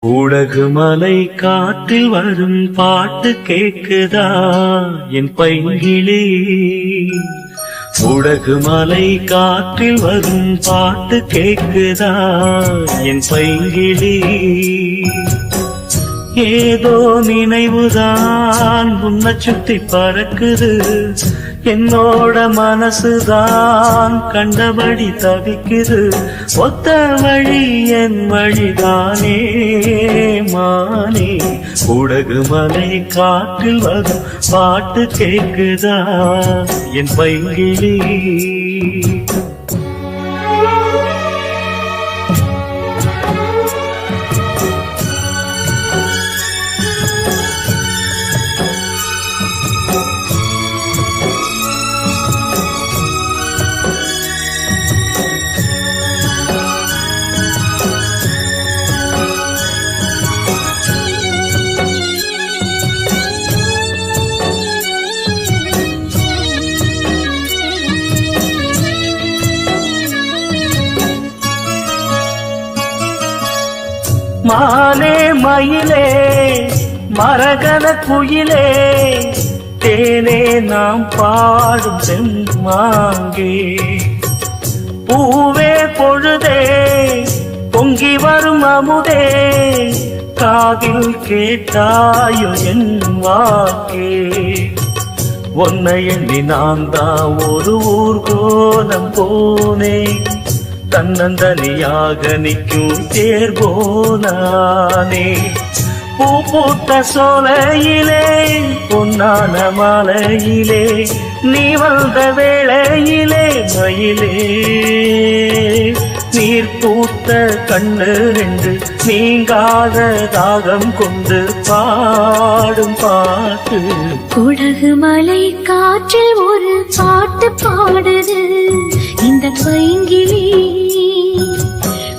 உலகு மலை காற்றில் வரும் பாட்டு கேக்குதா என் பைங்கிளி. உலகு மலை காற்றில் வரும் பாட்டு கேக்குதா என் பைங்கிளி. ஏதோ நினைவுதான் உன்னை சுத்தி பறக்குது, என்னோட மனசுதான் கண்டபடி தவிக்குது. ஒத்த வழி என் வழிதானே மானே. உலகு மலை காற்றில் வரும் பாட்டு கேக்குதா என் பைங்கிளி. மாலே மயிலே மரகத குயிலே, தேனே நாம் பாடும் செம்மாங்கே. பூவே பொழுதே பொங்கி வரும் அமுதே, காதில் கேட்டாயோ என் வாக்கே. ஒன்னை எண்ணி நான் தான் ஒரு ஊர்கோலம் போனேன், தன்னந்தனியாக நிற்கும் தேர்போனானே. பூ பூத்த சோலையிலே பொன்னான மாலையிலே, நீ வந்த வேளையிலே மயிலே. நீர் பூத்த கண்ணு ரெண்டு நீங்காத தாகம் கொண்டு பாடும் பாட்டு. குடகு மலை காற்றில் ஒரு பாட்டு பாடுது இந்த பைங்கிளி.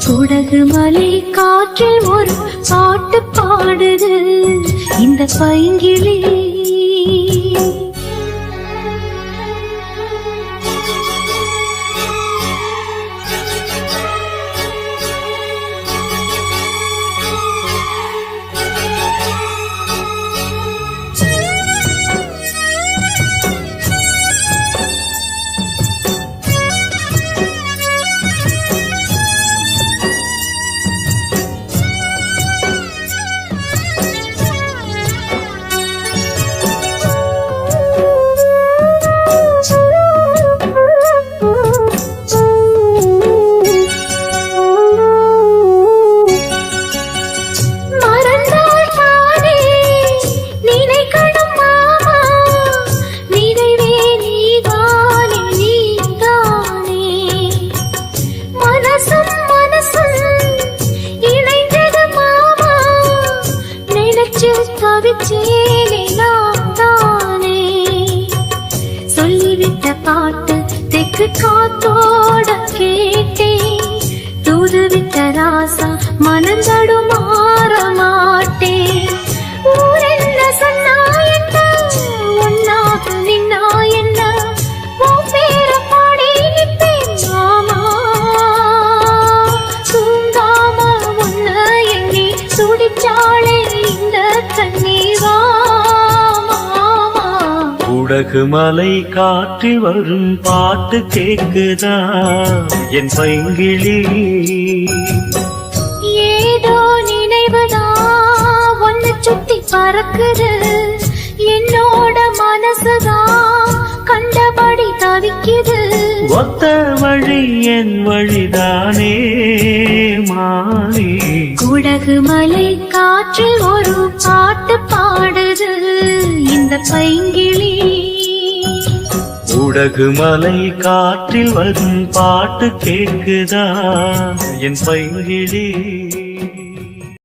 குடகு மலை காற்றில் ஒரு பாட்டு பாடுது இந்த பைங்கிளி. சொல்லிவிட்ட பாட்டு தெற்கு காத்தோட கேட்டேன், தூதுவிட்ட ராசா மனந்தடு மாற மாட்டேன். ஊர் என்ன சொன்னா என்ன, ஒன்னாக நின்னா என்ன, உன் பேர பாடி நிற்பேன் மாமா. தூங்காம ஒன்ன எண்ணி துடிச்சாளே இந்த கண்ணீவா. உலகு மலை காற்றில் வரும் பாட்டு கேக்குதா என் பைங்கிளி. ஏதோ நினைவுதா ஒன்னு சுத்தி பறக்குது, என்னோட மனசுதா கண்டபடி தவிக்குது. ஒத்த வழி என் வழிதானே மானே. குடகு மலை காற்றில் ஒரு பாட்டு பாடுது இந்த பைங்கிளி. உலகு மலை காற்றில் வரும் பாட்டு கேக்குதா என் பைங்கிளி.